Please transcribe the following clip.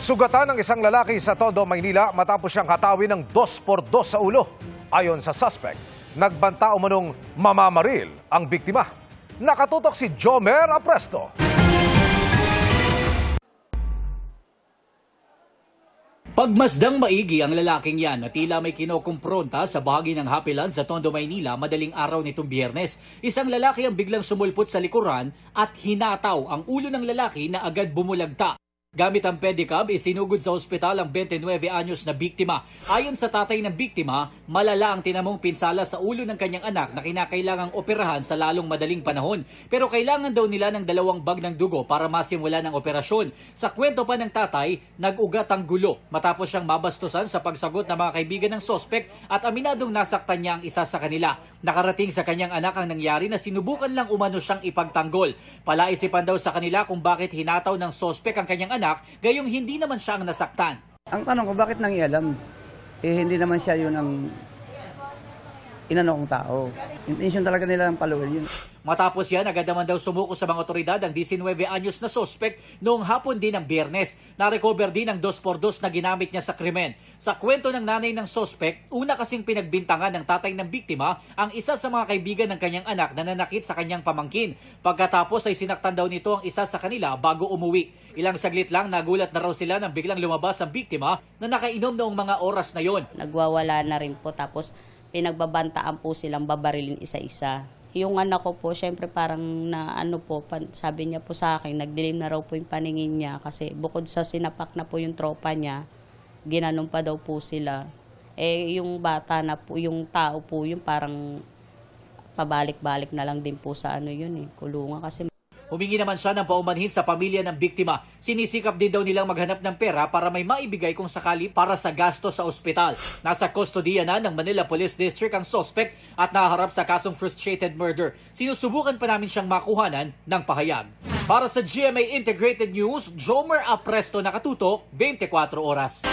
Nasugatan ng isang lalaki sa Tondo, Maynila matapos siyang hatawin ng 2x2 sa ulo. Ayon sa suspect, nagbanta umanong mamamaril ang biktima. Nakatutok si Jomer Apresto. Pagmasdang maigi ang lalaking yan na tila may kinokumpronta sa bahagi ng Hapilan sa Tondo, Maynila madaling araw nitong Biyernes. Isang lalaki ang biglang sumulpot sa likuran at hinataw ang ulo ng lalaki na agad bumulagta. Gamit ang pedicab, isinugod sa ospital ang 29 anyos na biktima. Ayon sa tatay ng biktima, malala ang tinamong pinsala sa ulo ng kanyang anak na kinakailangang operahan sa lalong madaling panahon. Pero kailangan daw nila ng 2 bag ng dugo para masimula ng operasyon. Sa kwento pa ng tatay, nag-ugat ang gulo matapos siyang mabastusan sa pagsagot ng mga kaibigan ng sospek at aminadong nasaktan niya ang isa sa kanila. Nakarating sa kanyang anak ang nangyari na sinubukan lang umano siyang ipagtanggol. Palaisipan daw sa kanila kung bakit hinataw ng sospek ang kanyang anak, gayong hindi naman siya ang nasaktan. Ang tanong ko, bakit nangialam? Hindi naman siya yun ang inano kong tao. Intention talaga nila ang paluin yun. Matapos yan, agad naman daw sumuko sa mga otoridad ang 19 anyos na sospek noong hapon din ng Biyernes. Na-recover din ang 2x2 na ginamit niya sa krimen. Sa kwento ng nanay ng sospek, una kasing pinagbintangan ng tatay ng biktima ang isa sa mga kaibigan ng kanyang anak na nanakit sa kanyang pamangkin. Pagkatapos ay sinaktan daw nito ang isa sa kanila bago umuwi. Ilang saglit lang, nagulat na raw sila nang biglang lumabas ang biktima na nakainom noong mga oras na yon. Nagwawala na rin po, tapos pinagbabantaan po silang babarilin isa-isa. Yung anak ko po, syempre parang sabi niya po sa akin, nagdilim na raw po yung paningin niya kasi bukod sa sinapak na po yung tropa niya, ginanon pa daw po sila. Yung bata na po, yung tao po, yung parang pabalik-balik na lang din po sa kulungan kasi. Humingi naman siya ng paumanhin sa pamilya ng biktima. Sinisikap din daw nilang maghanap ng pera para may maibigay kung sakali para sa gasto sa ospital. Nasa kustodiya na ng Manila Police District ang suspect at naharap sa kasong frustrated murder. Sinusubukan pa namin siyang makuhanan ng pahayag. Para sa GMA Integrated News, Jomer Apresto, nakatutok 24 oras.